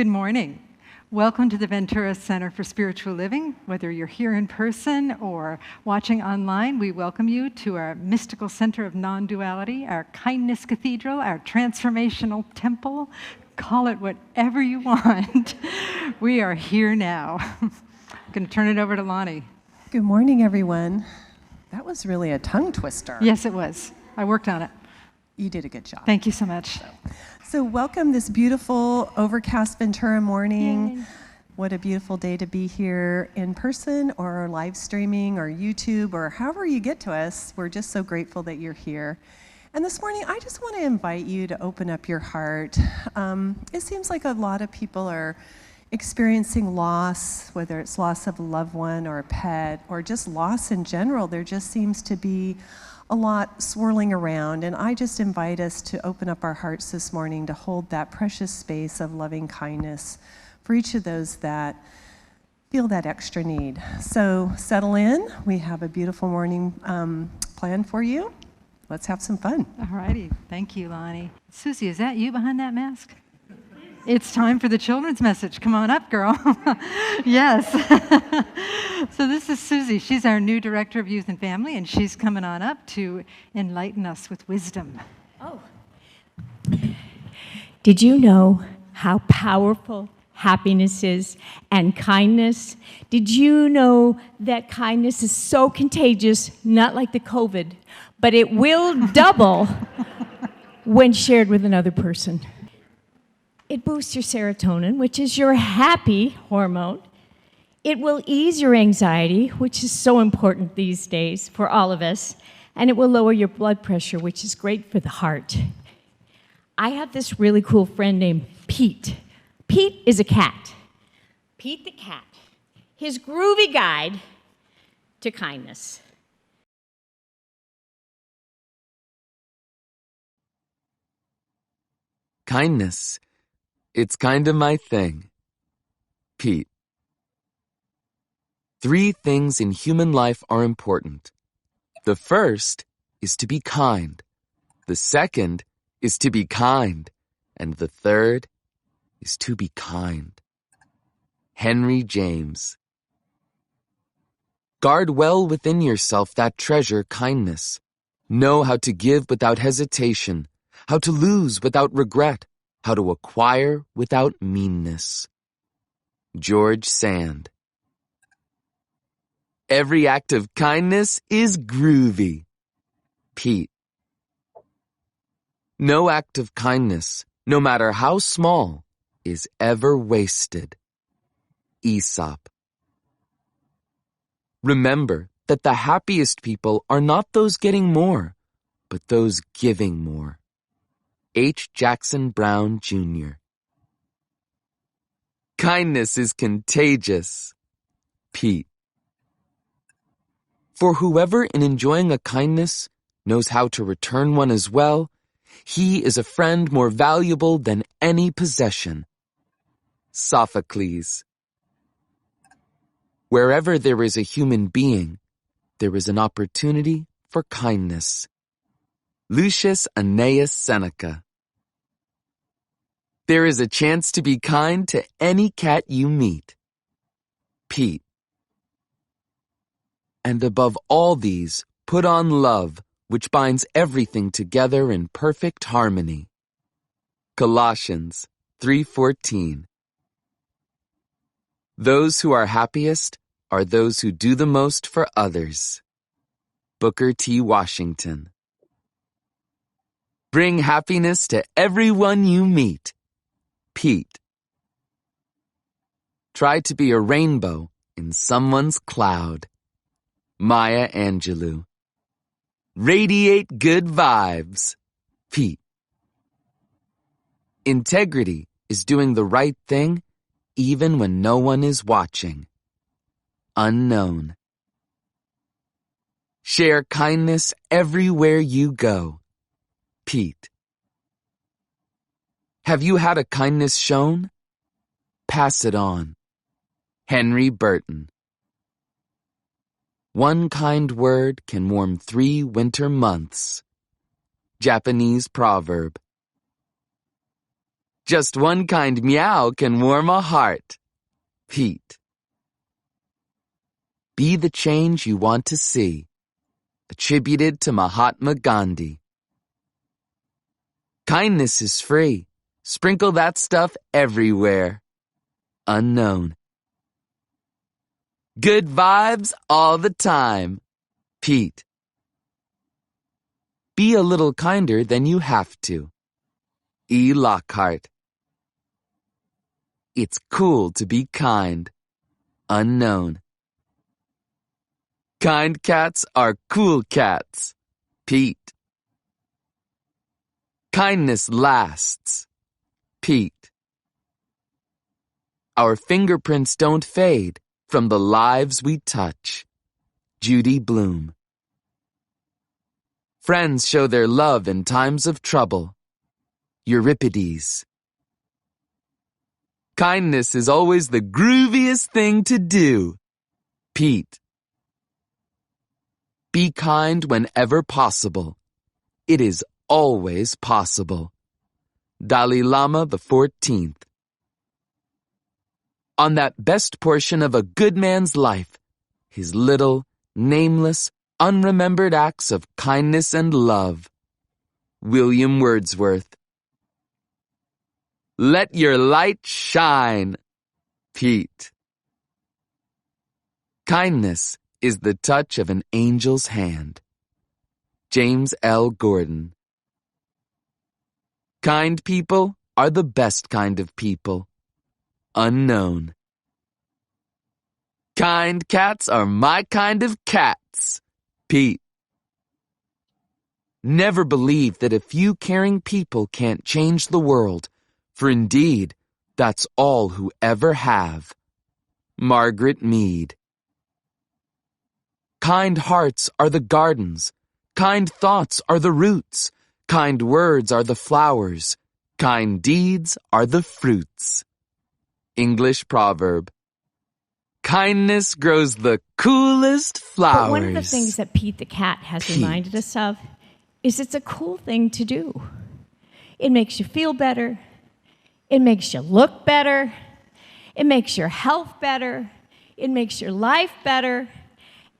Good morning. Welcome to the Ventura Center for Spiritual Living. Whether you're here in person or watching online, we welcome you to our mystical center of non-duality, our kindness cathedral, our transformational temple. Call it whatever you want. We are here now. I'm going to turn it over to Lonnie. Good morning, everyone. That was really a tongue twister. Yes, it was. I worked on it. You did a good job. Thank you so much. So welcome this beautiful overcast Ventura morning. Yay. What a beautiful day to be here in person or live streaming or YouTube or however you get to us. We're just so grateful that you're here. And this morning, I just want to invite you to open up your heart. It seems like a lot of people are experiencing loss, whether it's loss of a loved one or a pet or just loss in general. There just seems to be a lot swirling around, and I just invite us to open up our hearts this morning to hold that precious space of loving kindness for each of those that feel that extra need. So settle in. We have a beautiful morning planned for you. Let's have some fun. All righty. Thank you, Lonnie. Susie, is that you behind that mask? It's time for the children's message. Come on up, girl. Yes. So this is Susie. She's our new Director of Youth and Family, and she's coming on up to enlighten us with wisdom. Oh. Did you know how powerful happiness is and kindness? Did you know that kindness is so contagious, not like the COVID, but it will double when shared with another person? It boosts your serotonin, which is your happy hormone. It will ease your anxiety, which is so important these days for all of us. And it will lower your blood pressure, which is great for the heart. I have this really cool friend named Pete. Pete is a cat. Pete the cat. His groovy guide to kindness. Kindness. It's kinda my thing. Pete. 3 things in human life are important. The first is to be kind. The second is to be kind. And the third is to be kind. Henry James. Guard well within yourself that treasure, kindness. Know how to give without hesitation, how to lose without regret, how to acquire without meanness. George Sand. Every act of kindness is groovy. Pete. No act of kindness, no matter how small, is ever wasted. Aesop. Remember that the happiest people are not those getting more, but those giving more. H. Jackson Brown, Jr. Kindness is contagious. Pete. For whoever in enjoying a kindness knows how to return one as well, he is a friend more valuable than any possession. Sophocles. Wherever there is a human being, there is an opportunity for kindness. Lucius Annaeus Seneca. There is a chance to be kind to any cat you meet. Pete. And above all these, put on love, which binds everything together in perfect harmony. Colossians 3:14. Those who are happiest are those who do the most for others. Booker T. Washington. Bring happiness to everyone you meet. Pete. Try to be a rainbow in someone's cloud. Maya Angelou. Radiate good vibes. Pete. Integrity is doing the right thing even when no one is watching. Unknown. Share kindness everywhere you go. Pete. Have you had a kindness shown? Pass it on. Henry Burton. One kind word can warm 3 winter months. Japanese proverb. Just one kind meow can warm a heart. Pete. Be the change you want to see. Attributed to Mahatma Gandhi. Kindness is free. Sprinkle that stuff everywhere. Unknown. Good vibes all the time. Pete. Be a little kinder than you have to. E. Lockhart. It's cool to be kind. Unknown. Kind cats are cool cats. Pete. Kindness lasts. Pete. Our fingerprints don't fade from the lives we touch. Judy Blume. Friends show their love in times of trouble. Euripides. Kindness is always the grooviest thing to do. Pete. Be kind whenever possible. It is always possible. Dalai Lama XIV. On that best portion of a good man's life, his little, nameless, unremembered acts of kindness and love. William Wordsworth. Let your light shine. Pete. Kindness is the touch of an angel's hand. James L. Gordon. Kind people are the best kind of people. Unknown. Kind cats are my kind of cats. Pete. Never believe that a few caring people can't change the world, for indeed, that's all who ever have. Margaret Mead. Kind hearts are the gardens. Kind thoughts are the roots. Kind words are the flowers. Kind deeds are the fruits. English proverb. Kindness grows the coolest flowers. But one of the things that Pete the cat has reminded us of is it's a cool thing to do. It makes you feel better. It makes you look better. It makes your health better. It makes your life better.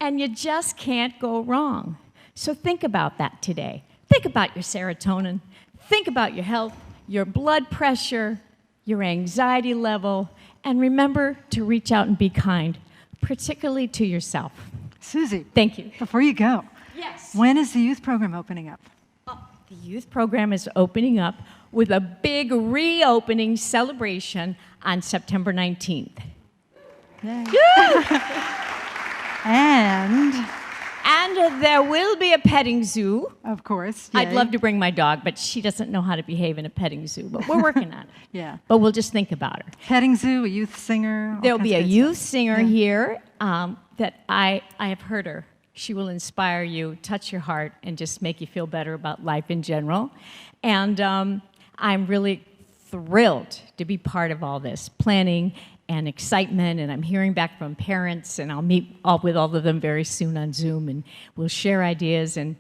And you just can't go wrong. So think about that today. Think about your serotonin. Think about your health, your blood pressure, your anxiety level, and remember to reach out and be kind, particularly to yourself. Susie. Thank you. Before you go. Yes. When is the youth program opening up? The youth program is opening up with a big reopening celebration on September 19th. Yay. And there will be a petting zoo. of course, I'd yay. love to bring my dog, but she doesn't know how to behave in a petting zoo, but we're working on it. Yeah. But we'll just think about her. Petting zoo, a youth singer. all There'll kinds be a of good youth stuff. singer Yeah. here that I have heard her. She will inspire you, touch your heart, and just make you feel better about life in general. And I'm really thrilled to be part of all this planning and excitement, and I'm hearing back from parents, and I'll meet with all of them very soon on Zoom, and we'll share ideas, and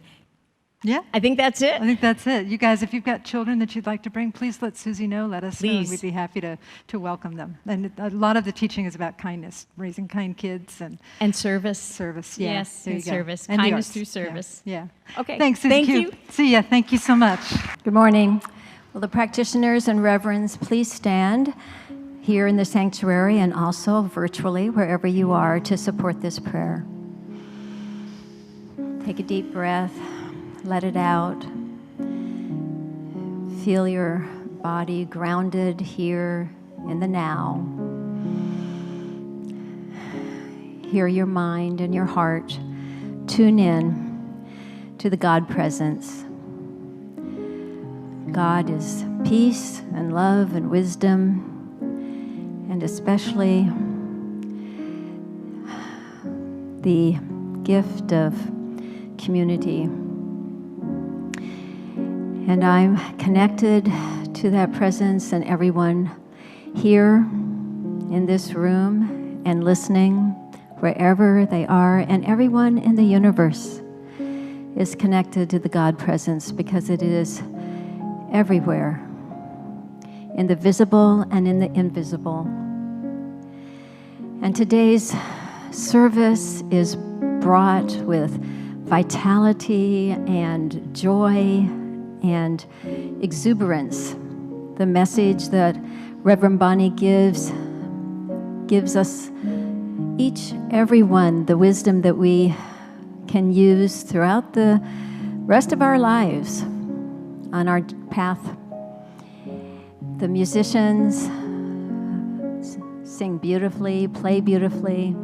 Yeah. I think that's it. I think that's it. You guys, if you've got children that you'd like to bring, please let Susie know. Let us know. And Please. we'd be happy to welcome them. And a lot of the teaching is about kindness, raising kind kids and And service. service. Yeah, Yes, there and you go. service. And the Kindness arts. through service. Yeah. Okay. Thanks, Susie Thank Q. you. See ya. Thank you so much. Good morning. Will the practitioners and reverends please stand here in the sanctuary and also virtually, wherever you are, to support this prayer. Take a deep breath, let it out. Feel your body grounded here in the now. Hear your mind and your heart tune in to the God presence. God is peace and love and wisdom, and especially the gift of community. And I'm connected to that presence, and everyone here in this room and listening wherever they are, and everyone in the universe is connected to the God presence because it is everywhere. in the visible and in the invisible. And today's service is brought with vitality and joy and exuberance. The message that Reverend Bonnie gives us everyone, the wisdom that we can use throughout the rest of our lives on our path. The musicians sing beautifully, play beautifully,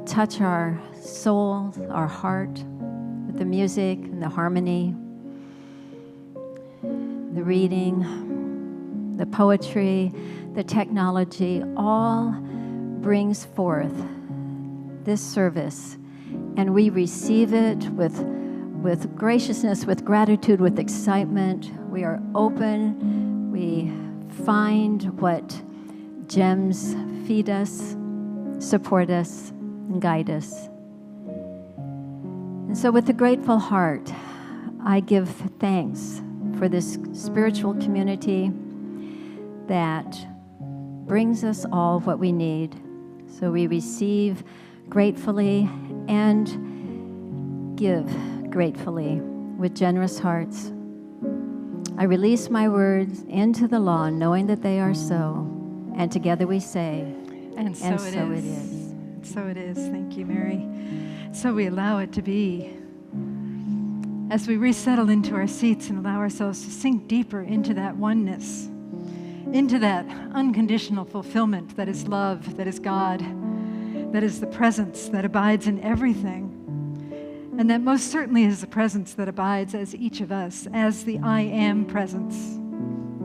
touch our soul, our heart with the music and the harmony, the reading, the poetry, the technology, all brings forth this service, and we receive it with graciousness, with gratitude, with excitement. We are open. We find what gems feed us, support us, and guide us. And so with a grateful heart, I give thanks for this spiritual community that brings us all what we need. So we receive gratefully and give gratefully with generous hearts. I release my words into the law, knowing that they are so. And together we say, And so it is. And so it is. Thank you, Mary. So we allow it to be. As we resettle into our seats and allow ourselves to sink deeper into that oneness, into that unconditional fulfillment that is love, that is God, that is the presence that abides in everything. And that most certainly is the presence that abides as each of us, as the I am presence.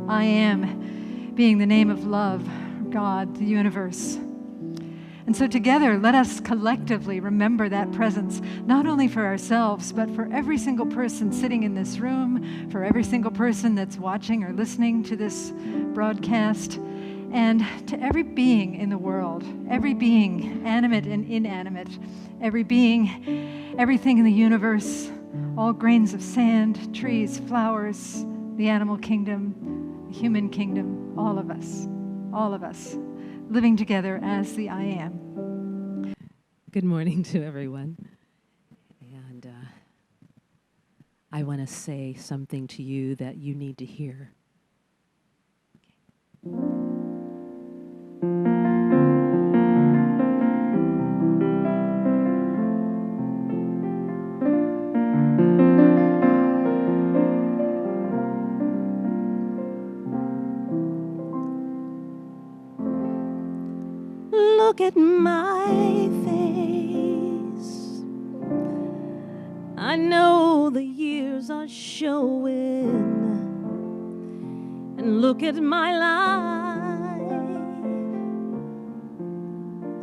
I am being the name of love, God, the universe. And so together, let us collectively remember that presence, not only for ourselves, but for every single person sitting in this room, for every single person that's watching or listening to this broadcast, and to every being in the world, every being, animate and inanimate, every being, everything in the universe, all grains of sand, trees, flowers, the animal kingdom, the human kingdom, all of us, living together as the I am. Good morning to everyone. And I want to say something to you that you need to hear. Look at my face. I know the years are showing. And look at my life.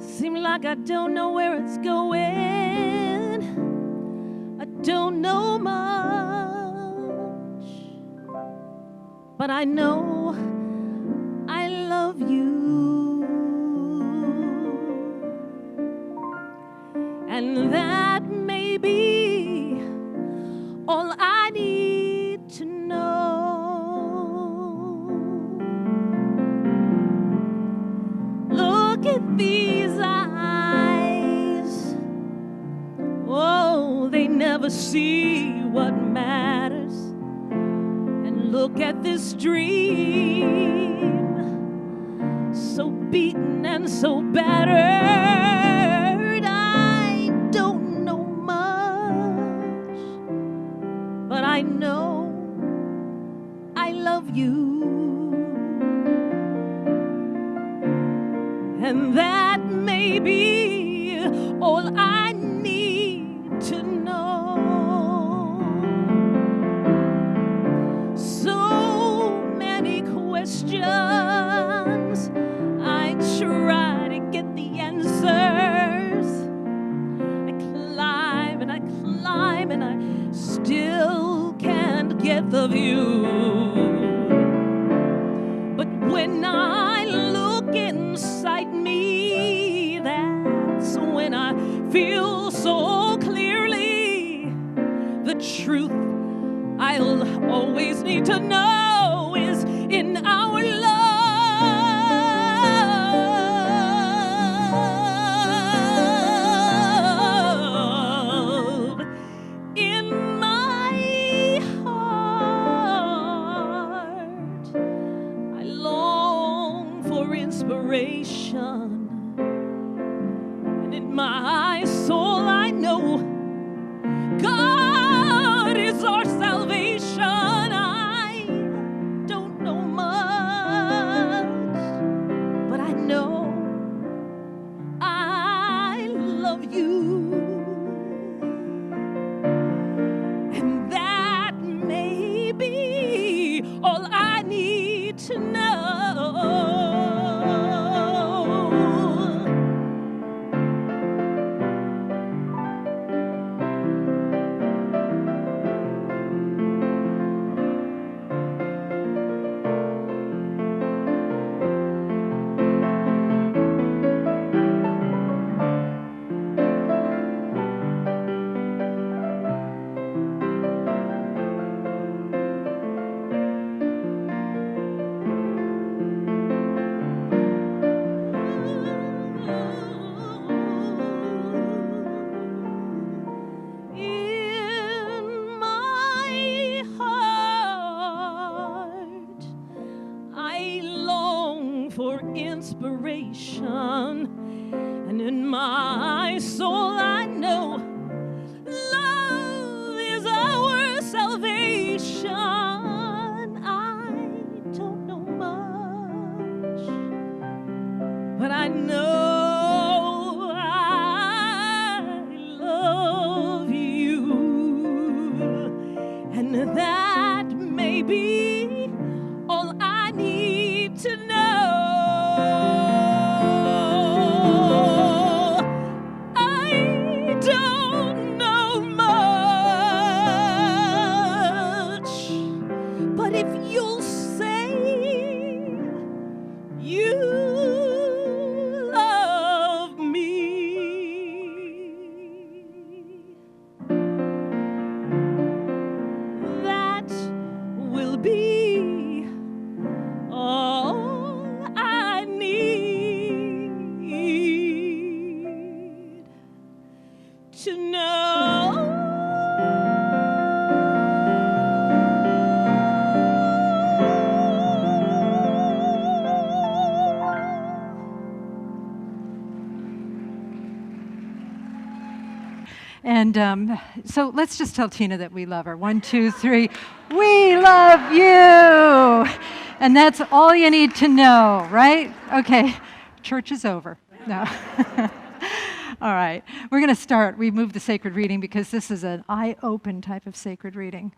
Seems like I don't know where it's going. I don't know much. But I know I love you. And that may be all I need to know. Look at these eyes. Oh, they never see what matters. And look at this dream, so beaten and so battered. But I know I love you, and that may be all I need to know. So many questions, I try to get the answers. I climb and I climb and I still can't get the view. But when I look inside me, that's when I feel so clearly the truth I'll always need to know is in our need to know. In my heart, I long for inspiration, and in my soul I know love is our salvation. I don't know much, but I know I love you, and that may be all I need to know. I don't know much, but if you'll say you love me, that will be all I need to know. And so let's just tell Tina that we love her. 1, 2, 3. We love you. And that's all you need to know, right? Okay, church is over. No. All right, we're going to start. We moved the sacred reading because this is an eye-open type of sacred reading.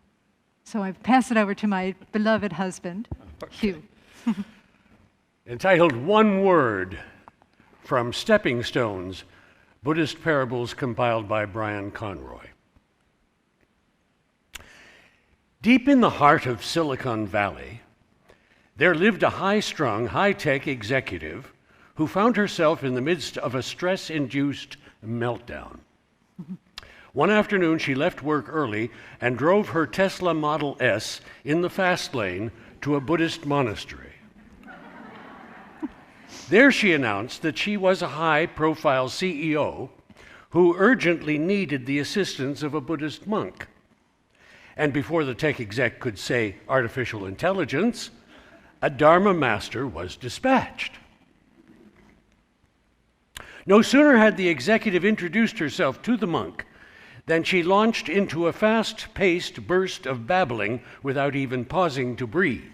So I pass it over to my beloved husband, Hugh. Entitled One Word, from Stepping Stones, Buddhist Parables compiled by Brian Conroy. Deep in the heart of Silicon Valley, there lived a high-strung, high-tech executive who found herself in the midst of a stress-induced meltdown. One afternoon, she left work early and drove her Tesla Model S in the fast lane to a Buddhist monastery. There she announced that she was a high-profile CEO who urgently needed the assistance of a Buddhist monk. And before the tech exec could say artificial intelligence, a Dharma master was dispatched. No sooner had the executive introduced herself to the monk than she launched into a fast-paced burst of babbling without even pausing to breathe.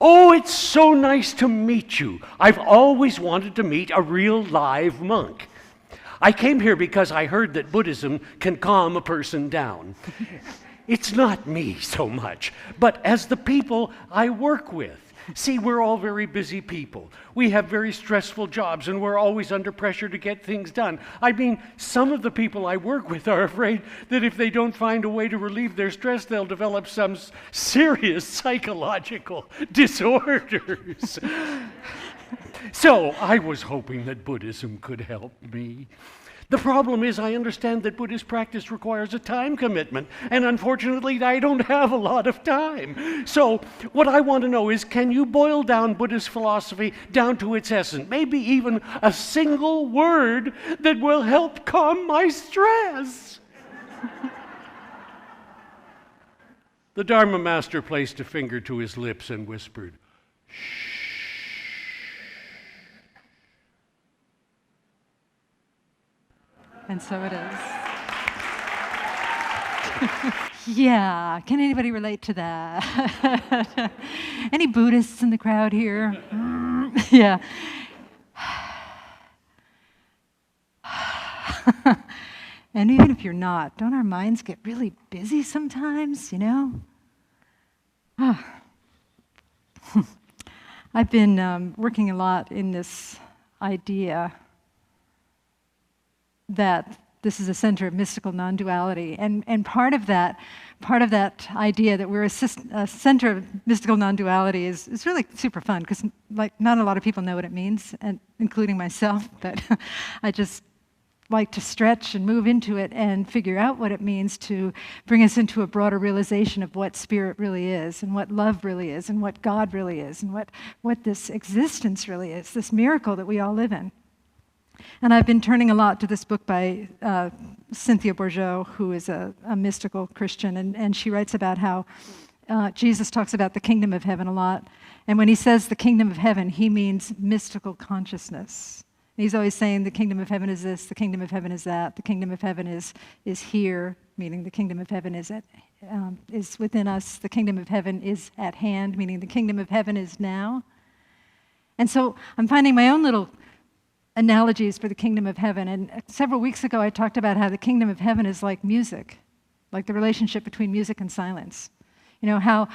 "Oh, it's so nice to meet you. I've always wanted to meet a real live monk. I came here because I heard that Buddhism can calm a person down. It's not me so much, but as the people I work with. See, we're all very busy people. We have very stressful jobs, and we're always under pressure to get things done. I mean, some of the people I work with are afraid that if they don't find a way to relieve their stress, they'll develop some serious psychological disorders. So I was hoping that Buddhism could help me. The problem is I understand that Buddhist practice requires a time commitment, and unfortunately I don't have a lot of time. So what I want to know is, can you boil down Buddhist philosophy down to its essence? Maybe even a single word that will help calm my stress." The Dharma master placed a finger to his lips and whispered, "Shh." And so it is. Yeah, can anybody relate to that? Any Buddhists in the crowd here? Yeah. And even if you're not, don't our minds get really busy sometimes, you know? I've been working a lot in this idea that this is a center of mystical non-duality, and part of that idea that we're a center of mystical non-duality is really super fun, because like not a lot of people know what it means, and including myself, but I just like to stretch and move into it and figure out what it means to bring us into a broader realization of what spirit really is, and what love really is, and what God really is, and what this existence really is, this miracle that we all live in. And I've been turning a lot to this book by Cynthia Bourgeault, who is a mystical Christian, and she writes about how Jesus talks about the kingdom of heaven a lot. And when he says the kingdom of heaven, he means mystical consciousness. He's always saying the kingdom of heaven is this, the kingdom of heaven is that, the kingdom of heaven is here, meaning the kingdom of heaven is within us, the kingdom of heaven is at hand, meaning the kingdom of heaven is now. And so I'm finding my own little analogies for the kingdom of heaven. And several weeks ago, I talked about how the kingdom of heaven is like music, like the relationship between music and silence. You know, how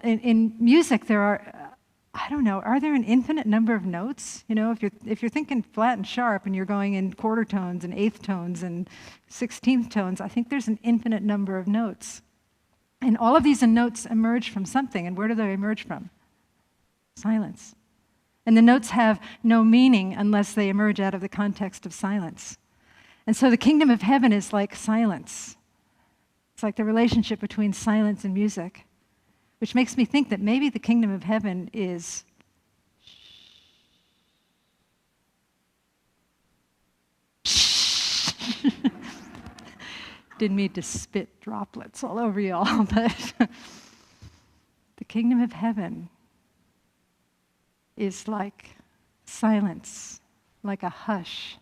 in music there are, I don't know, are there an infinite number of notes? You know, if you're thinking flat and sharp and you're going in quarter tones and eighth tones and 16th tones, I think there's an infinite number of notes. And all of these notes emerge from something. And where do they emerge from? Silence. And the notes have no meaning unless they emerge out of the context of silence. And so the kingdom of heaven is like silence. It's like the relationship between silence and music, which makes me think that maybe the kingdom of heaven is didn't mean to spit droplets all over y'all, but the kingdom of heaven is like silence, like a hush,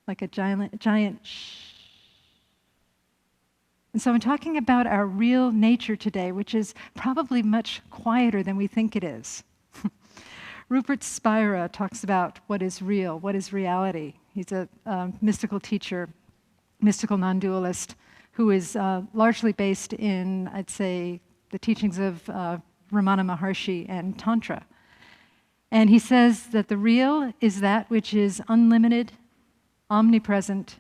like a giant shh. And so I'm talking about our real nature today, which is probably much quieter than we think it is. Rupert Spira talks about what is real, what is reality. He's a mystical teacher, mystical non-dualist, who is largely based in, I'd say, the teachings of Ramana Maharshi and Tantra. And he says that the real is that which is unlimited, omnipresent,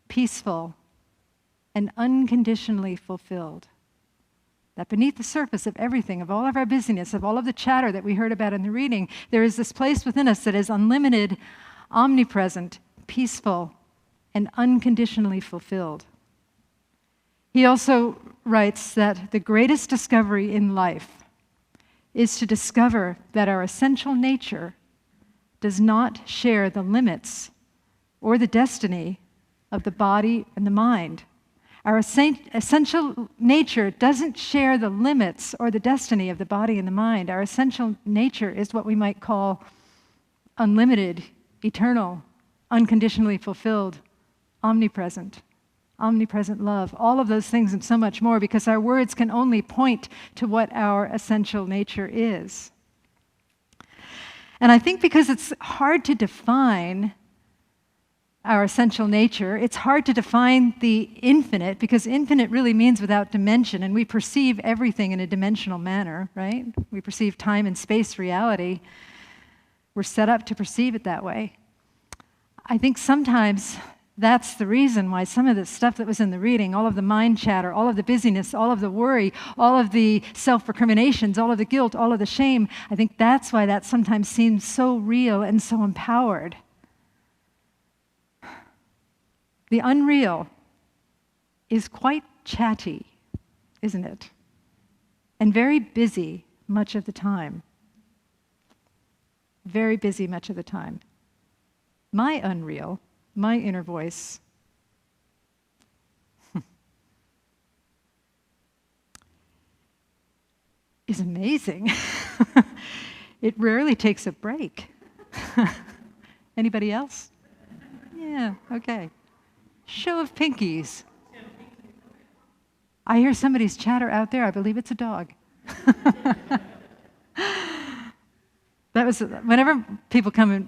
peaceful, and unconditionally fulfilled. That beneath the surface of everything, of all of our busyness, of all of the chatter that we heard about in the reading, there is this place within us that is unlimited, omnipresent, peaceful, and unconditionally fulfilled. He also writes that the greatest discovery in life is to discover that our essential nature does not share the limits or the destiny of the body and the mind. Our essential nature doesn't share the limits or the destiny of the body and the mind. Our essential nature is what we might call unlimited, eternal, unconditionally fulfilled, omnipresent love, all of those things and so much more, because our words can only point to what our essential nature is. And I think because it's hard to define our essential nature, it's hard to define the infinite, because infinite really means without dimension, and we perceive everything in a dimensional manner, right? We perceive time and space reality. We're set up to perceive it that way. I think sometimes that's the reason why some of the stuff that was in the reading, all of the mind chatter, all of the busyness, all of the worry, all of the self-recriminations, all of the guilt, all of the shame, I think that's why that sometimes seems so real and so empowered. The unreal is quite chatty, isn't it? And very busy much of the time. Very busy much of the time. My unreal, my inner voice, is amazing. It rarely takes a break. Anybody else? Yeah, okay. Show of pinkies. I hear somebody's chatter out there. I believe it's a dog. That was whenever people come and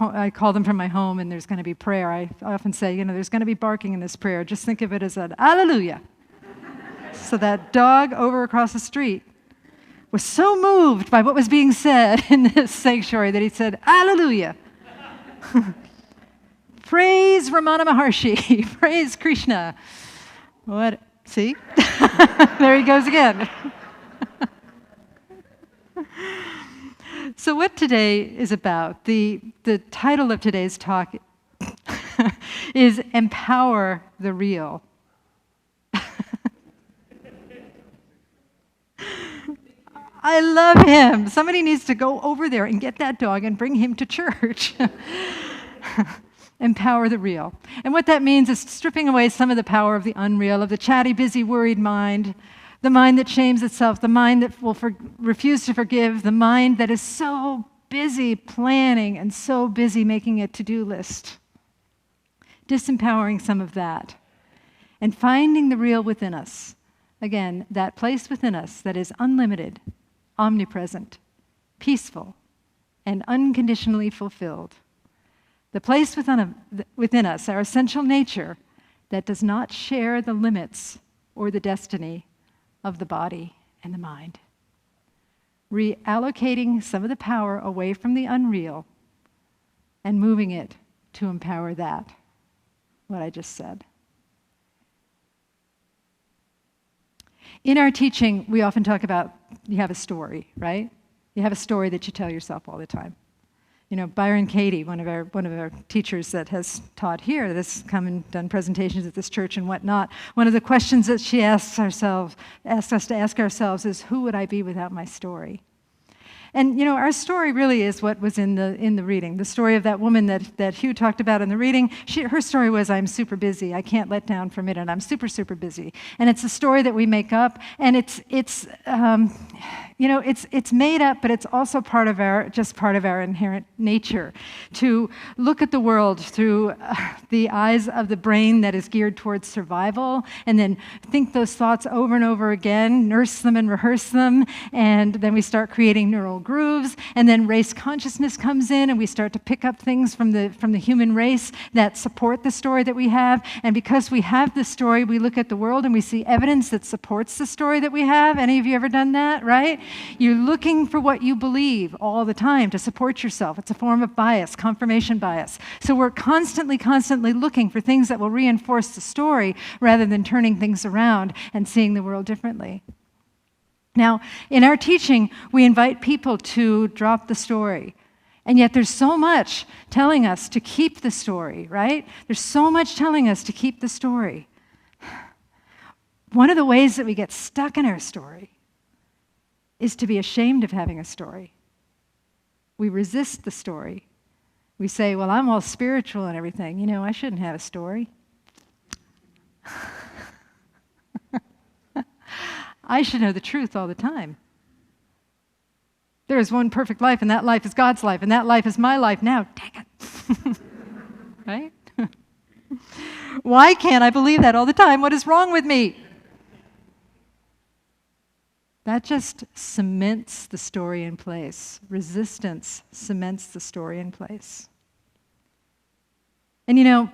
I call them from my home and there's going to be prayer. I often say, there's going to be barking in this prayer. Just think of it as an hallelujah. So that dog over across the street was so moved by what was being said in this sanctuary that he said, "Hallelujah." Praise Ramana Maharshi. Praise Krishna. What? See? There he goes again. So what today is about, the title of today's talk is Empower the Real. I love him. Somebody needs to go over there and get that dog and bring him to church. Empower the real. And what that means is stripping away some of the power of the unreal, of the chatty, busy, worried mind, the mind that shames itself, the mind that will refuse to forgive, the mind that is so busy planning and so busy making a to-do list. Disempowering some of that and finding the real within us. Again, that place within us that is unlimited, omnipresent, peaceful, and unconditionally fulfilled. The place within us, our essential nature, that does not share the limits or the destiny of the body and the mind. Reallocating some of the power away from the unreal and moving it to empower that, what I just said. In our teaching, we often talk about you have a story, right? You have a story that you tell yourself all the time. You know, Byron Katie, one of our teachers that has taught here, that has come and done presentations at this church and whatnot, one of the questions that she asks us to ask ourselves is, who would I be without my story? And, you know, our story really is what was in the reading. The story of that woman that Hugh talked about in the reading, her story was, I'm super busy. I can't let down for a minute. I'm super, super busy. And it's a story that we make up, and it's made up, but it's also part of our inherent nature to look at the world through the eyes of the brain that is geared towards survival, and then think those thoughts over and over again, nurse them and rehearse them, and then we start creating neural grooves, and then race consciousness comes in, and we start to pick up things from the human race that support the story that we have, and because we have this story, we look at the world and we see evidence that supports the story that we have. Any of you ever done that, right? You're looking for what you believe all the time to support yourself. It's a form of bias, confirmation bias. So we're constantly looking for things that will reinforce the story rather than turning things around and seeing the world differently. Now, in our teaching, we invite people to drop the story. And yet there's so much telling us to keep the story, right? There's so much telling us to keep the story. One of the ways that we get stuck in our story is to be ashamed of having a story. We resist the story. We say, well, I'm all spiritual and everything. You know, I shouldn't have a story. I should know the truth all the time. There is one perfect life, and that life is God's life, and that life is my life now. Dang it. Right? Why can't I believe that all the time? What is wrong with me? That just cements the story in place. Resistance cements the story in place. And you know,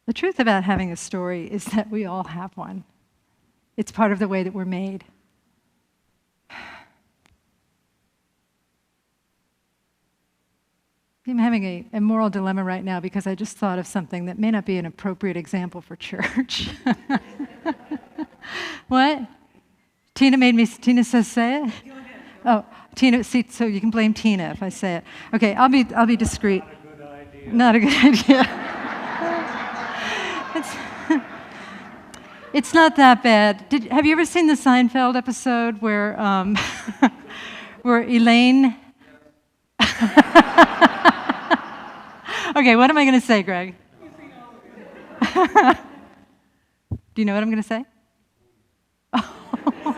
the truth about having a story is that we all have one. It's part of the way that we're made. I'm having a moral dilemma right now because I just thought of something that may not be an appropriate example for church. What? Tina says say it? Oh, Tina, see, so you can blame Tina if I say it. Okay, I'll be discreet. Not a good idea. It's not that bad. Have you ever seen the Seinfeld episode where where Elaine? Okay, what am I going to say, Greg? Do you know what I'm going to say? Oh.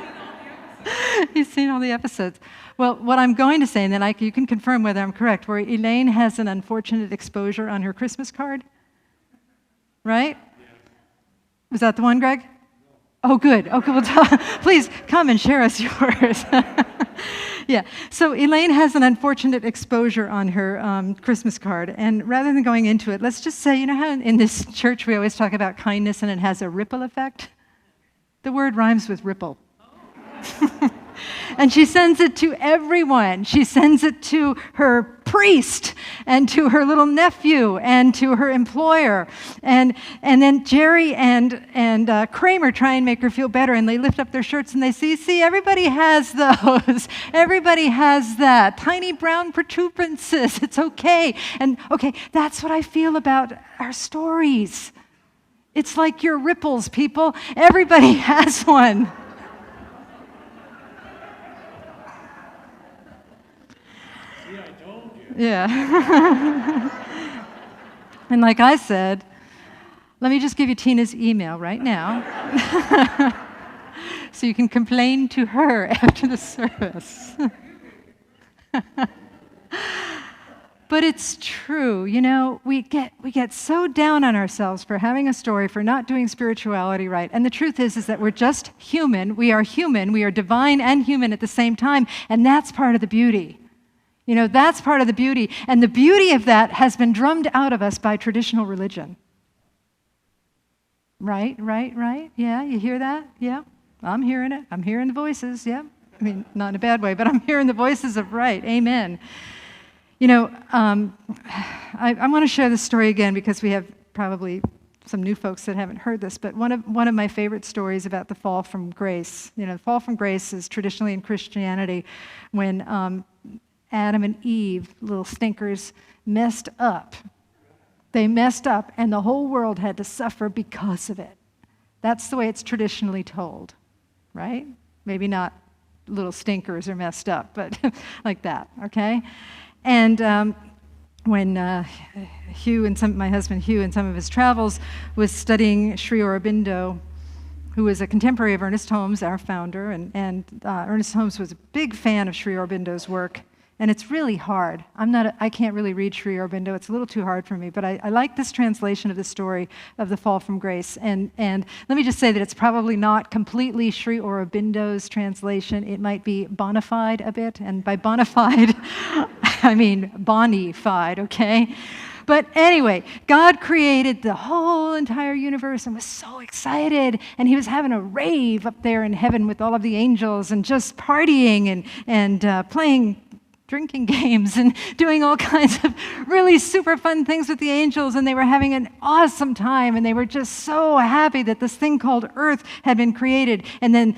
You've seen all the episodes. Well, what I'm going to say, and then you can confirm whether I'm correct, where Elaine has an unfortunate exposure on her Christmas card, right? Was that the one, Greg? Oh, good. Okay, well, please come and share us yours. Yeah, so Elaine has an unfortunate exposure on her Christmas card, and rather than going into it, let's just say, you know how in this church we always talk about kindness and it has a ripple effect? The word rhymes with ripple. And she sends it to everyone. She sends it to her priest and to her little nephew and to her employer. And then Jerry and Kramer try and make her feel better, and they lift up their shirts and they see, everybody has those. Everybody has that. Tiny brown protuberances. It's okay. And okay, that's what I feel about our stories. It's like your ripples, people. Everybody has one. Yeah. And like I said, let me just give you Tina's email right now so you can complain to her after the service. But it's true, you know, we get so down on ourselves for having a story, for not doing spirituality right. And the truth is that we're just human. We are divine and human at the same time, and that's part of the beauty. You know, that's part of the beauty. And the beauty of that has been drummed out of us by traditional religion. Right? Yeah, you hear that? Yeah, I'm hearing it. I'm hearing the voices, yeah. I mean, not in a bad way, but I'm hearing the voices of right. Amen. You know, I want to share this story again because we have probably some new folks that haven't heard this, but one of my favorite stories about the fall from grace. You know, the fall from grace is traditionally in Christianity when Adam and Eve, little stinkers, messed up. They messed up, and the whole world had to suffer because of it. That's the way it's traditionally told, right? Maybe not little stinkers are messed up, but like that, okay? And when my husband Hugh, in some of his travels, was studying Sri Aurobindo, who was a contemporary of Ernest Holmes, our founder, and Ernest Holmes was a big fan of Sri Aurobindo's work. And it's really hard. I can't really read Sri Aurobindo. It's a little too hard for me. But I like this translation of the story of the fall from grace. And let me just say that it's probably not completely Sri Aurobindo's translation. It might be bonified a bit. And by bonified, I mean bonified, okay? But anyway, God created the whole entire universe and was so excited. And he was having a rave up there in heaven with all of the angels and just partying and playing drinking games and doing all kinds of really super fun things with the angels, and they were having an awesome time, and they were just so happy that this thing called Earth had been created. And then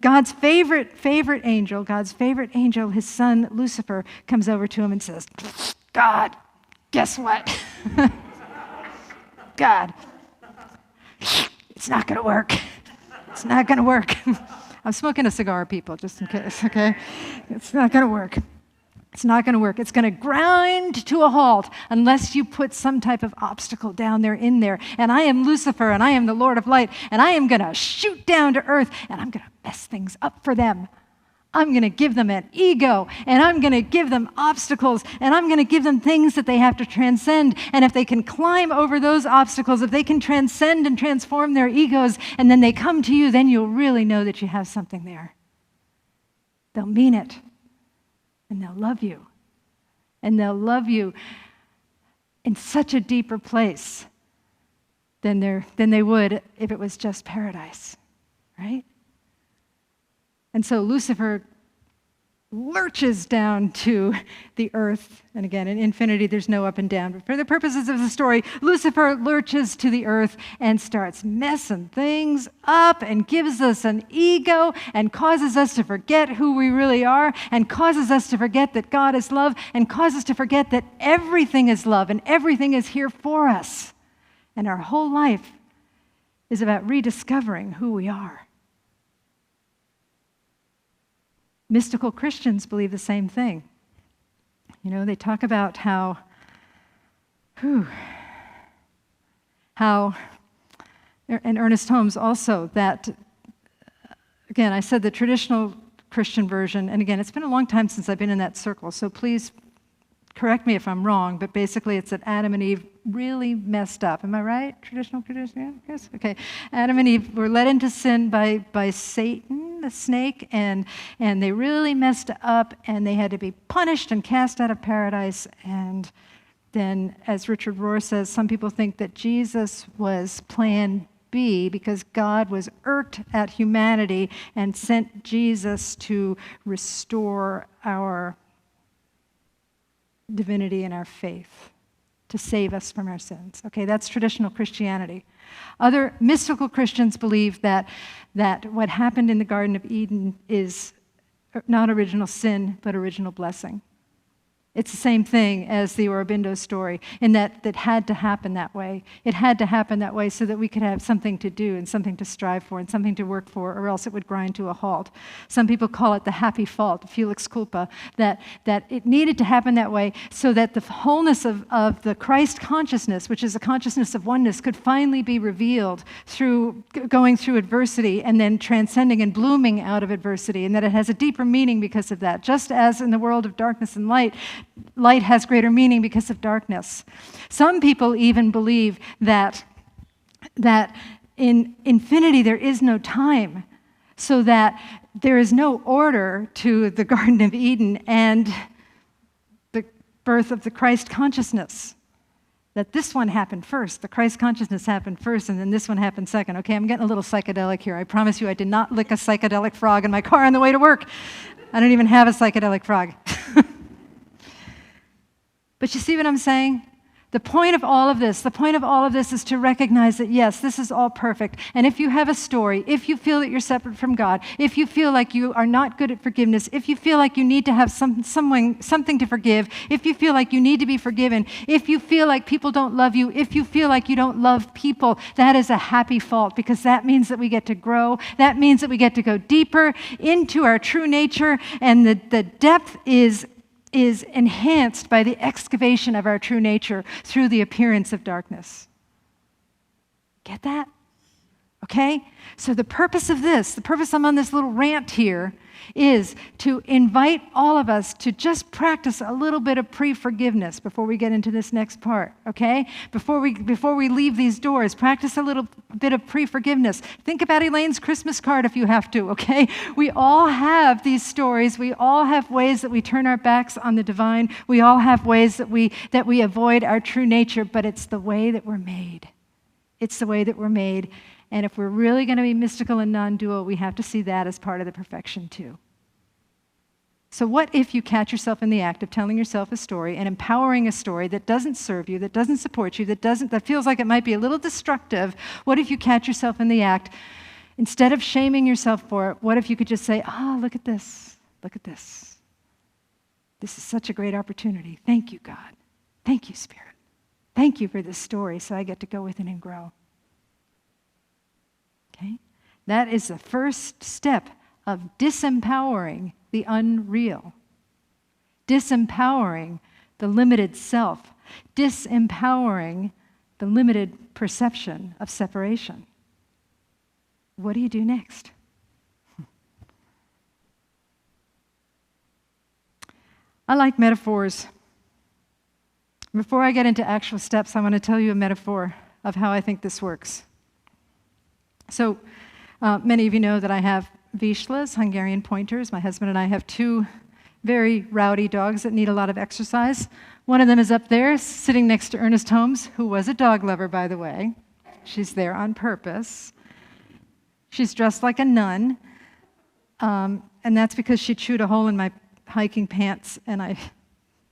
God's favorite angel, his son Lucifer, comes over to him and says, God, guess what? God, it's not going to work. It's not going to work. I'm smoking a cigar, people, just in case, okay? It's not going to work. It's not going to work. It's going to grind to a halt unless you put some type of obstacle down there in there. And I am Lucifer, and I am the Lord of Light, and I am going to shoot down to earth, and I'm going to mess things up for them. I'm going to give them an ego, and I'm going to give them obstacles, and I'm going to give them things that they have to transcend. And if they can climb over those obstacles, if they can transcend and transform their egos, and then they come to you, then you'll really know that you have something there. They'll mean it, and they'll love you. And they'll love you in such a deeper place than they would if it was just paradise, right? And so Lucifer lurches down to the earth. And again, in infinity, there's no up and down. But for the purposes of the story, Lucifer lurches to the earth and starts messing things up and gives us an ego and causes us to forget who we really are and causes us to forget that God is love and causes us to forget that everything is love and everything is here for us. And our whole life is about rediscovering who we are. Mystical Christians believe the same thing. You know, they talk about how, and Ernest Holmes also, that, again, I said the traditional Christian version, and again, it's been a long time since I've been in that circle, so please correct me if I'm wrong, but basically it's that Adam and Eve really messed up. Am I right? Traditional tradition? Yeah, yes? Okay. Adam and Eve were led into sin by Satan, the snake, and they really messed up, and they had to be punished and cast out of paradise. And then, as Richard Rohr says, some people think that Jesus was playing be, because God was irked at humanity and sent Jesus to restore our divinity and our faith, to save us from our sins. Okay, that's traditional Christianity. Other mystical Christians believe that what happened in the Garden of Eden is not original sin, but original blessing. It's the same thing as the Aurobindo story, in that had to happen that way. It had to happen that way so that we could have something to do and something to strive for and something to work for, or else it would grind to a halt. Some people call it the happy fault, felix culpa, that it needed to happen that way so that the wholeness of the Christ consciousness, which is a consciousness of oneness, could finally be revealed through going through adversity and then transcending and blooming out of adversity, and that it has a deeper meaning because of that. Just as in the world of darkness and light, light has greater meaning because of darkness. Some people even believe that in infinity there is no time, so that there is no order to the Garden of Eden and the birth of the Christ consciousness. That this one happened first, the Christ consciousness happened first, and then this one happened second. Okay, I'm getting a little psychedelic here. I promise you I did not lick a psychedelic frog in my car on the way to work. I don't even have a psychedelic frog. But you see what I'm saying? The point of all of this is to recognize that, yes, this is all perfect. And if you have a story, if you feel that you're separate from God, if you feel like you are not good at forgiveness, if you feel like you need to have something to forgive, if you feel like you need to be forgiven, if you feel like people don't love you, if you feel like you don't love people, that is a happy fault, because that means that we get to grow. That means that we get to go deeper into our true nature, and the depth is enhanced by the excavation of our true nature through the appearance of darkness. Get that? Okay? So the purpose of this, the purpose I'm on this little rant here, is to invite all of us to just practice a little bit of pre-forgiveness before we get into this next part, okay? Before we leave these doors, practice a little bit of pre-forgiveness. Think about Elaine's Christmas card if you have to, okay? We all have these stories. We all have ways that we turn our backs on the divine. We all have ways that we avoid our true nature, but it's the way that we're made. It's the way that we're made. And if we're really going to be mystical and non-dual, we have to see that as part of the perfection too. So what if you catch yourself in the act of telling yourself a story and empowering a story that doesn't serve you, that doesn't support you, that feels like it might be a little destructive? What if you catch yourself in the act, instead of shaming yourself for it, what if you could just say, look at this, look at this. This is such a great opportunity. Thank you, God. Thank you, Spirit. Thank you for this story so I get to go with it and grow. Okay? That is the first step of disempowering the unreal, disempowering the limited self, disempowering the limited perception of separation. What do you do next? I like metaphors. Before I get into actual steps, I want to tell you a metaphor of how I think this works. So many of you know that I have Vizslas, Hungarian pointers. My husband and I have two very rowdy dogs that need a lot of exercise. One of them is up there, sitting next to Ernest Holmes, who was a dog lover, by the way. She's there on purpose. She's dressed like a nun, and that's because she chewed a hole in my hiking pants, and I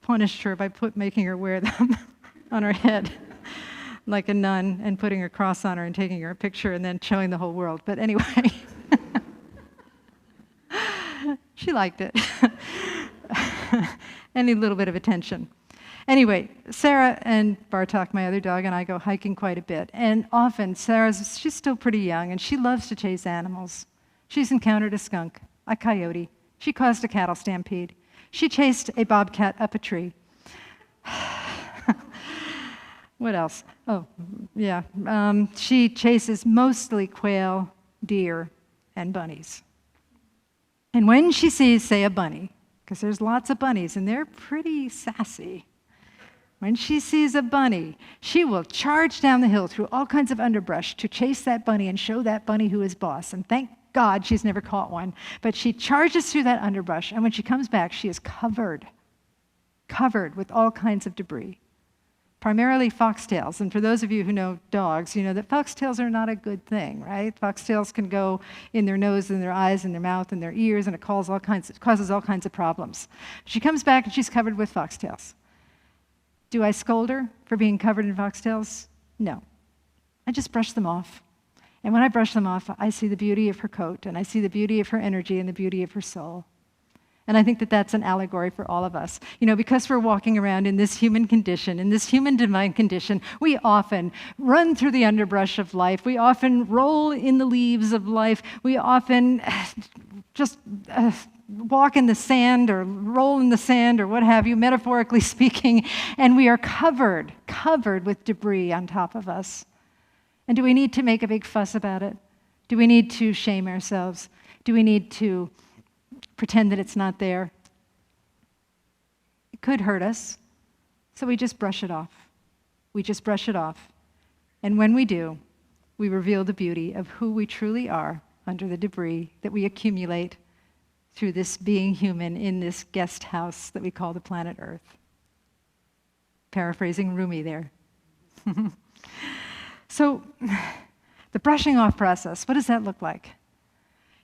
punished her by making her wear them on her head like a nun, and putting a cross on her and taking her a picture and then showing the whole world. But anyway, she liked it. Any little bit of attention. Anyway, Sarah and Bartok, my other dog, and I go hiking quite a bit. And often, she's still pretty young, and she loves to chase animals. She's encountered a skunk, a coyote. She caused a cattle stampede. She chased a bobcat up a tree. What else? Oh, yeah. She chases mostly quail, deer, and bunnies. And when she sees, say, a bunny, because there's lots of bunnies, and they're pretty sassy. When she sees a bunny, she will charge down the hill through all kinds of underbrush to chase that bunny and show that bunny who is boss. And thank God she's never caught one. But she charges through that underbrush, and when she comes back, she is covered with all kinds of debris. primarily foxtails. And for those of you who know dogs, you know that foxtails are not a good thing, right? Foxtails can go in their nose and their eyes and their mouth and their ears, and it causes all kinds of problems. She comes back and she's covered with foxtails. Do I scold her for being covered in foxtails? No. I just brush them off. And when I brush them off, I see the beauty of her coat, and I see the beauty of her energy and the beauty of her soul. And I think that that's an allegory for all of us. You know, because we're walking around in this human condition, in this human divine condition, we often run through the underbrush of life. We often roll in the leaves of life. We often just walk in the sand or roll in the sand or what have you, metaphorically speaking, and we are covered with debris on top of us. And do we need to make a big fuss about it? Do we need to shame ourselves? Do we need to pretend that it's not there? It could hurt us, so we just brush it off. We just brush it off. And when we do, we reveal the beauty of who we truly are under the debris that we accumulate through this being human in this guest house that we call the planet Earth. Paraphrasing Rumi there. So, the brushing off process, what does that look like?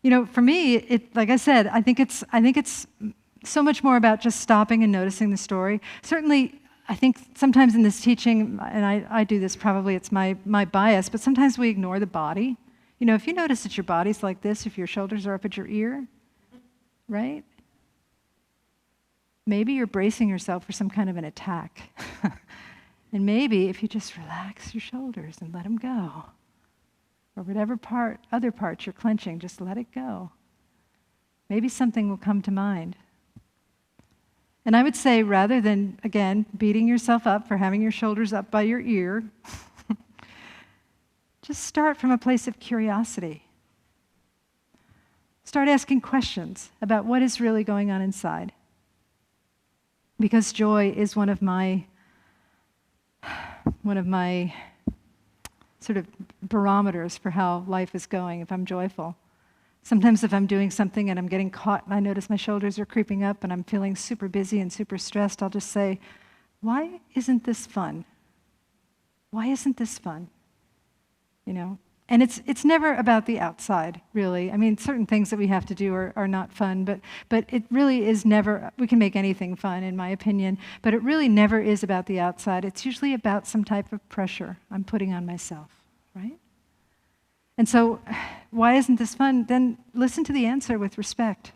You know, for me, like I said, I think it's so much more about just stopping and noticing the story. Certainly, I think sometimes in this teaching, and I do this probably, it's my bias, but sometimes we ignore the body. You know, if you notice that your body's like this, if your shoulders are up at your ear, right? Maybe you're bracing yourself for some kind of an attack. And maybe if you just relax your shoulders and let them go, or whatever other parts you're clenching, just let it go. Maybe something will come to mind. And I would say, rather than, again, beating yourself up for having your shoulders up by your ear, just start from a place of curiosity. Start asking questions about what is really going on inside. Because joy is one of my sort of barometers for how life is going, if I'm joyful. Sometimes if I'm doing something and I'm getting caught and I notice my shoulders are creeping up and I'm feeling super busy and super stressed, I'll just say, why isn't this fun? Why isn't this fun? You know? And it's never about the outside, really. I mean, certain things that we have to do are not fun, but it really is never, we can make anything fun, in my opinion, but it really never is about the outside. It's usually about some type of pressure I'm putting on myself, right? And so, why isn't this fun? Then listen to the answer with respect.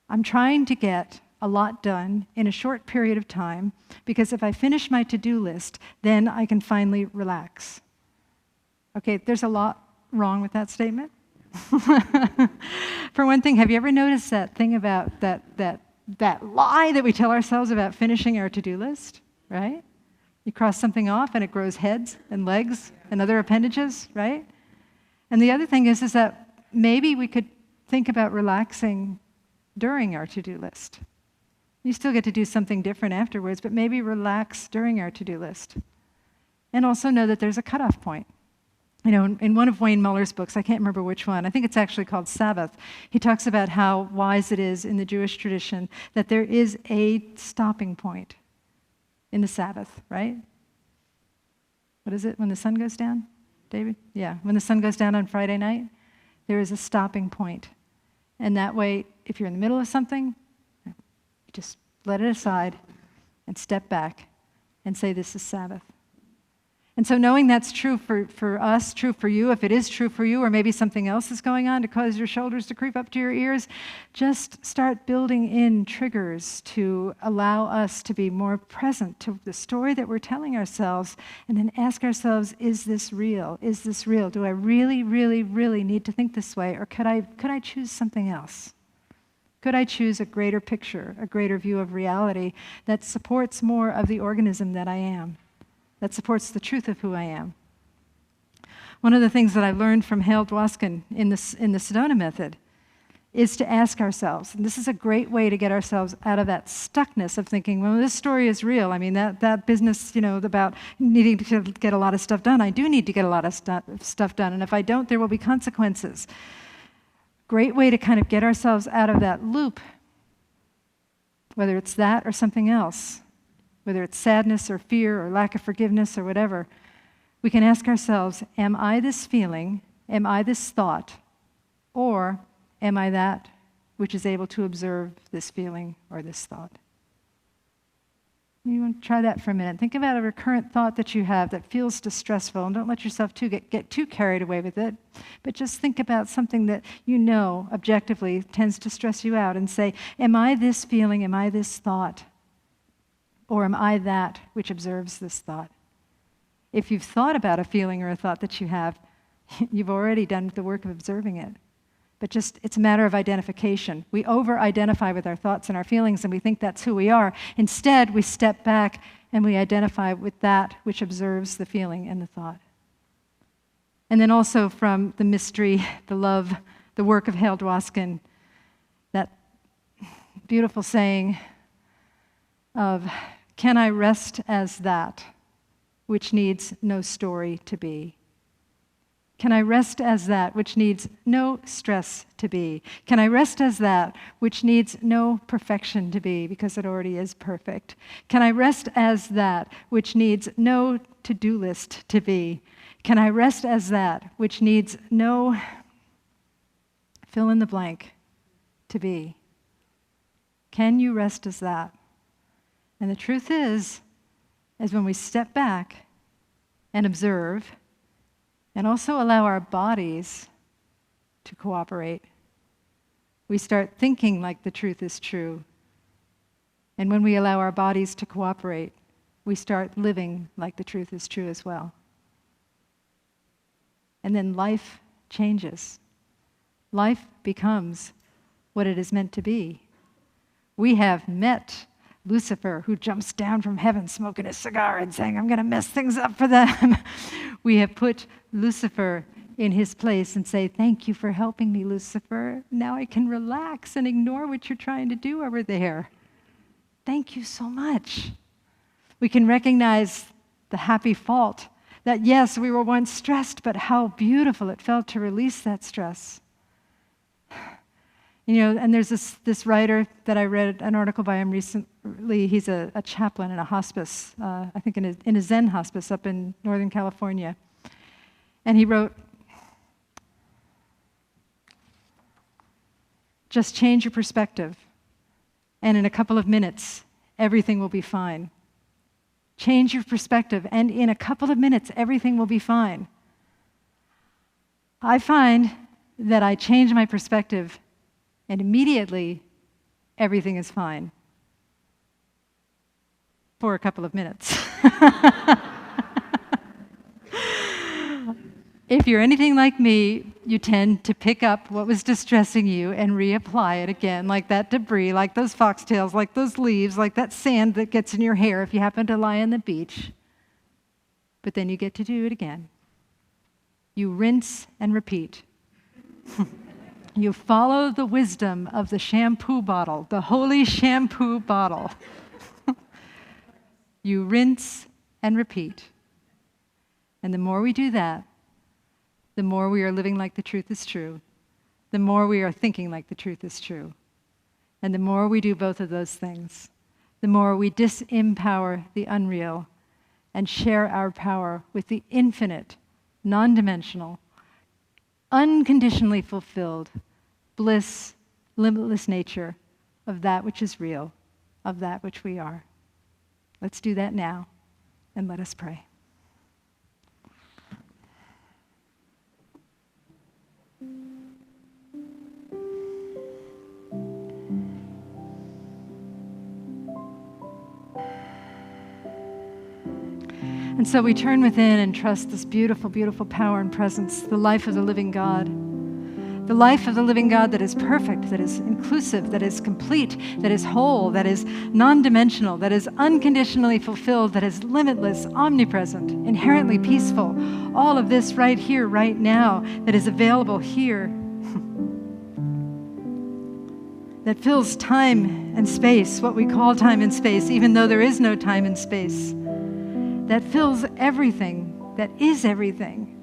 I'm trying to get a lot done in a short period of time, because if I finish my to-do list, then I can finally relax. Okay, there's a lot wrong with that statement. For one thing, have you ever noticed that thing about that lie that we tell ourselves about finishing our to-do list, right? You cross something off and it grows heads and legs and other appendages, right? And the other thing is that maybe we could think about relaxing during our to-do list. You still get to do something different afterwards, but maybe relax during our to-do list. And also know that there's a cutoff point. You know, in one of Wayne Muller's books, I can't remember which one, I think it's actually called Sabbath, he talks about how wise it is in the Jewish tradition that there is a stopping point in the Sabbath, right? What is it, when the sun goes down, David? Yeah, when the sun goes down on Friday night, there is a stopping point. And that way, if you're in the middle of something, you just let it aside and step back and say, this is Sabbath. And so knowing that's true for us, true for you, if it is true for you, or maybe something else is going on to cause your shoulders to creep up to your ears, just start building in triggers to allow us to be more present to the story that we're telling ourselves, and then ask ourselves, is this real? Is this real? Do I really, really, really need to think this way, or could I choose something else? Could I choose a greater picture, a greater view of reality that supports more of the organism that I am? That supports the truth of who I am. One of the things that I learned from Hale Dwoskin in the Sedona method is to ask ourselves, and this is a great way to get ourselves out of that stuckness of thinking, well, this story is real. I mean, that business, you know, about needing to get a lot of stuff done. I do need to get a lot of stuff done, and if I don't, there will be consequences. Great way to kind of get ourselves out of that loop, whether it's that or something else, whether it's sadness or fear or lack of forgiveness or whatever, we can ask ourselves, am I this feeling, am I this thought, or am I that which is able to observe this feeling or this thought? You want to try that for a minute. Think about a recurrent thought that you have that feels distressful, and don't let yourself get too carried away with it, but just think about something that you know objectively tends to stress you out and say, am I this feeling, am I this thought, or am I that which observes this thought? If you've thought about a feeling or a thought that you have, you've already done the work of observing it. But just, it's a matter of identification. We over-identify with our thoughts and our feelings, and we think that's who we are. Instead, we step back and we identify with that which observes the feeling and the thought. And then also from the mystery, the love, the work of Hale Dwoskin, that beautiful saying of, can I rest as that which needs no story to be? Can I rest as that which needs no stress to be? Can I rest as that which needs no perfection to be, because it already is perfect? Can I rest as that which needs no to-do list to be? Can I rest as that which needs no fill in the blank to be? Can you rest as that? And the truth is when we step back and observe, and also allow our bodies to cooperate, we start thinking like the truth is true. And when we allow our bodies to cooperate, we start living like the truth is true as well. And then life changes. Life becomes what it is meant to be. We have met Lucifer, who jumps down from heaven smoking a cigar and saying, I'm going to mess things up for them. We have put Lucifer in his place and say, thank you for helping me, Lucifer. Now I can relax and ignore what you're trying to do over there. Thank you so much. We can recognize the happy fault that, yes, we were once stressed, but how beautiful it felt to release that stress. You know, and there's this writer that I read an article by him recently. He's a chaplain in a hospice, I think in a Zen hospice up in Northern California. And he wrote, just change your perspective, and in a couple of minutes, everything will be fine. Change your perspective, and in a couple of minutes, everything will be fine. I find that I change my perspective, and immediately, everything is fine. For a couple of minutes. If you're anything like me, you tend to pick up what was distressing you and reapply it again, like that debris, like those foxtails, like those leaves, like that sand that gets in your hair if you happen to lie on the beach. But then you get to do it again. You rinse and repeat. You follow the wisdom of the shampoo bottle, the holy shampoo bottle. You rinse and repeat. And the more we do that, the more we are living like the truth is true, the more we are thinking like the truth is true. And the more we do both of those things, the more we disempower the unreal and share our power with the infinite, non-dimensional, unconditionally fulfilled bliss, limitless nature of that which is real, of that which we are. Let's do that now, and let us pray. And so we turn within and trust this beautiful, beautiful power and presence, the life of the living God. The life of the living God that is perfect, that is inclusive, that is complete, that is whole, that is non-dimensional, that is unconditionally fulfilled, that is limitless, omnipresent, inherently peaceful. All of this right here, right now, that is available here. That fills time and space, what we call time and space, even though there is no time and space. That fills everything, that is everything.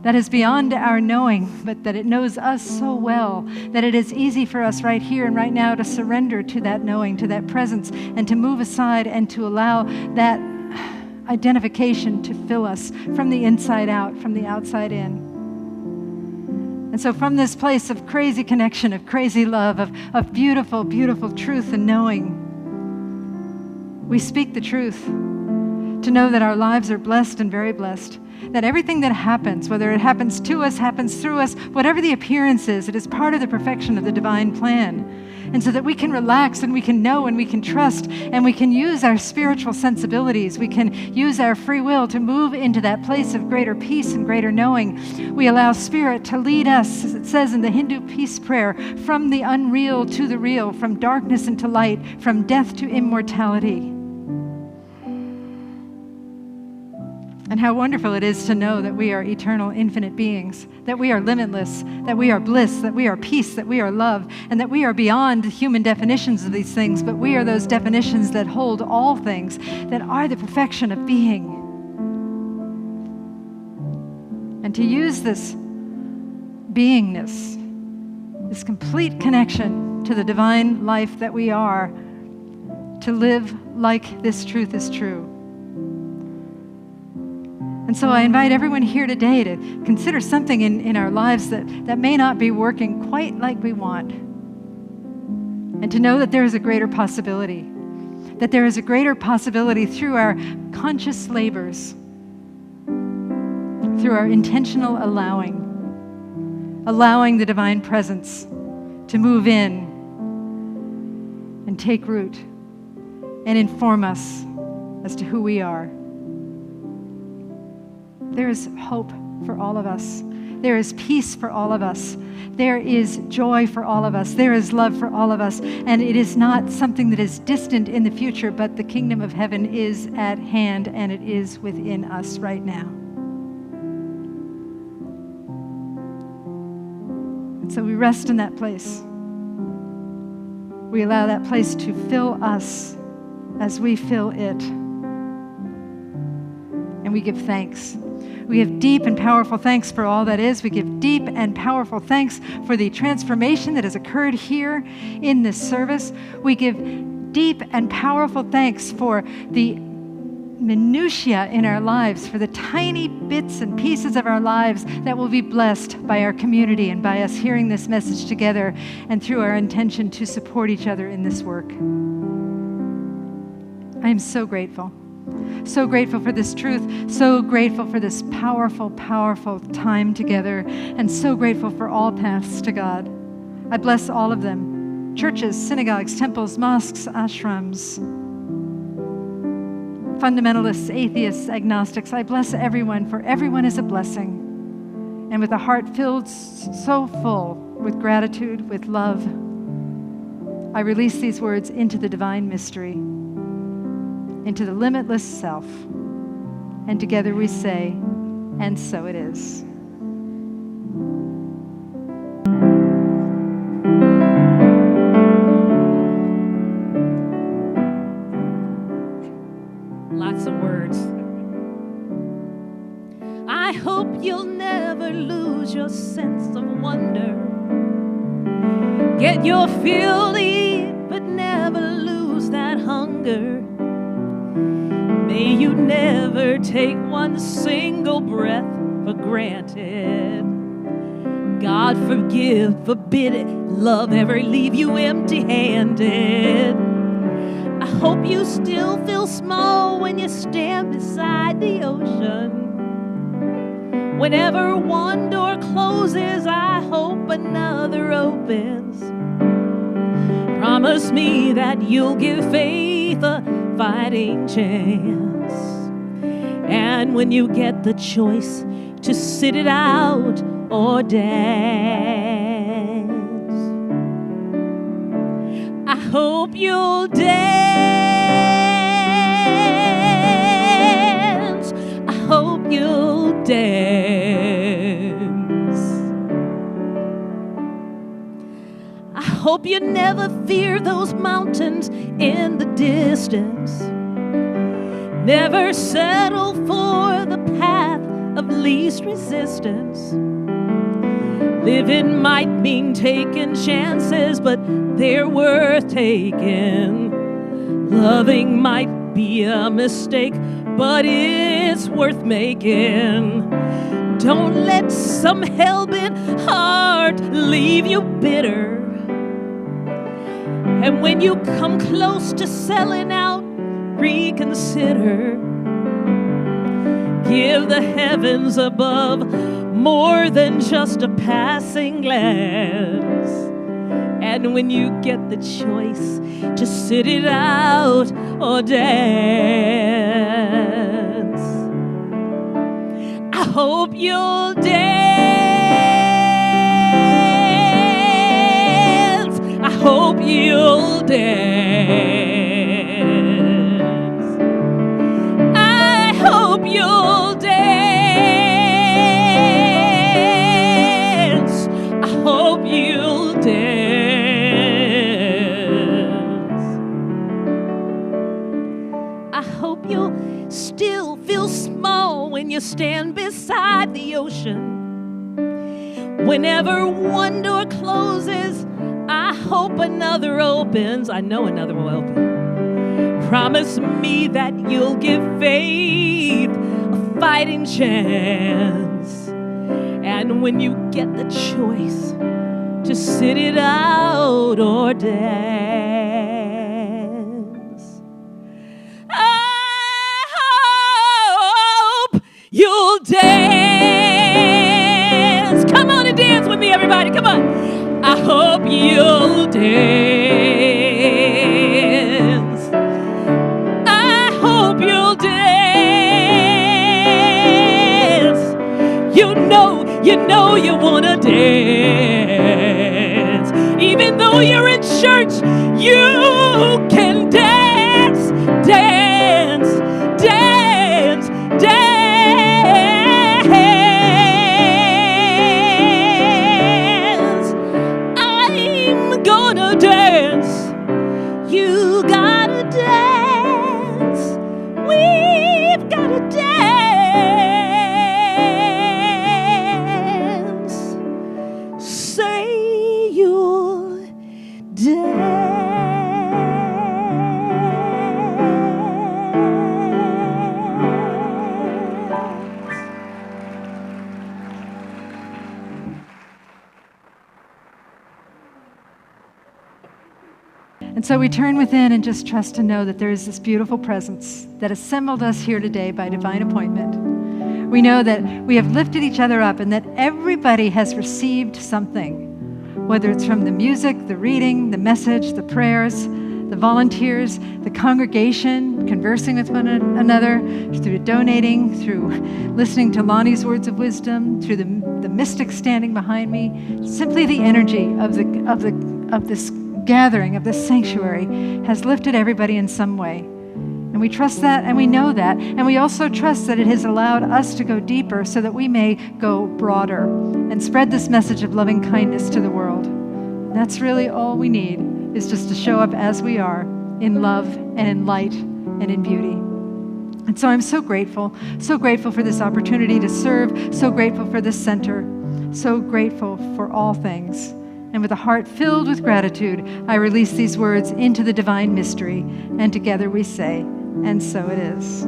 that is beyond our knowing, but that it knows us so well that it is easy for us right here and right now to surrender to that knowing, to that presence, and to move aside and to allow that identification to fill us from the inside out, from the outside in. And so from this place of crazy connection, of crazy love, of beautiful, beautiful truth and knowing, we speak the truth to know that our lives are blessed and very blessed, that everything that happens, whether it happens to us, happens through us, whatever the appearance is, it is part of the perfection of the divine plan. And so that we can relax and we can know and we can trust and we can use our spiritual sensibilities, we can use our free will to move into that place of greater peace and greater knowing. We allow Spirit to lead us, as it says in the Hindu peace prayer, from the unreal to the real, from darkness into light, from death to immortality. And how wonderful it is to know that we are eternal, infinite beings, that we are limitless, that we are bliss, that we are peace, that we are love, and that we are beyond human definitions of these things, but we are those definitions that hold all things, that are the perfection of being. And to use this beingness, this complete connection to the divine life that we are, to live like this truth is true. And so I invite everyone here today to consider something in our lives that may not be working quite like we want. And to know that there is a greater possibility, that there is a greater possibility through our conscious labors, through our intentional allowing the divine presence to move in and take root and inform us as to who we are. There is hope for all of us. There is peace for all of us. There is joy for all of us. There is love for all of us. And it is not something that is distant in the future, but the kingdom of heaven is at hand, and it is within us right now. And so we rest in that place. We allow that place to fill us as we fill it. And we give thanks. We give deep and powerful thanks for all that is. We give deep and powerful thanks for the transformation that has occurred here in this service. We give deep and powerful thanks for the minutiae in our lives, for the tiny bits and pieces of our lives that will be blessed by our community and by us hearing this message together and through our intention to support each other in this work. I am so grateful. So grateful for this truth, so grateful for this powerful, powerful time together, and so grateful for all paths to God. I bless all of them: churches, synagogues, temples, mosques, ashrams, fundamentalists, atheists, agnostics. I bless everyone, for everyone is a blessing. And with a heart filled so full with gratitude, with love, I release these words into the divine mystery, into the limitless self. And together we say, and so it is. Lots of words. I hope you'll never lose your sense of wonder. Get your fill to eat, but never lose that hunger. May you never take one single breath for granted. God forgive, forbid it, love ever leave you empty-handed. I hope you still feel small when you stand beside the ocean. Whenever one door closes, I hope another opens. Promise me that you'll give faith a fighting chance. And when you get the choice to sit it out or dance, I hope you'll dance. I hope you'll dance. I hope you never fear those mountains in the distance. Never settle for the path of least resistance. Living might mean taking chances, but they're worth taking. Loving might be a mistake, but it's worth making. Don't let some hell-bent heart leave you bitter. And when you come close to selling out, reconsider. Give the heavens above more than just a passing glance. And when you get the choice, just sit it out or dance. I hope you'll dance. I hope you'll dance. I hope you'll dance. I hope you'll dance. I hope you'll still feel small when you stand beside the ocean. Whenever one door closes, I hope another opens. I know another will open. Promise me that you'll give faith a fighting chance. And when you get the choice, to sit it out or dance. I hope you'll dance. Come on and dance with me, everybody. Come on. I hope you'll dance. I hope you'll dance. You know you wanna dance. Even though you're in church, you can dance, dance, dance, dance. I'm gonna dance. You gotta dance. We've gotta dance. Say you'll dance. And so we turn within and just trust to know that there is this beautiful presence that assembled us here today by divine appointment. We know that we have lifted each other up and that everybody has received something, whether it's from the music, the reading, the message, the prayers, the volunteers, the congregation, conversing with one another, through donating, through listening to Lonnie's words of wisdom, through the mystics standing behind me. Simply the energy of this gathering, of this sanctuary, has lifted everybody in some way. And we trust that, and we know that, and we also trust that it has allowed us to go deeper so that we may go broader and spread this message of loving kindness to the world. That's really all we need, is just to show up as we are, in love and in light and in beauty. And so I'm so grateful for this opportunity to serve, so grateful for this center, so grateful for all things. And with a heart filled with gratitude, I release these words into the divine mystery, and together we say, and so it is.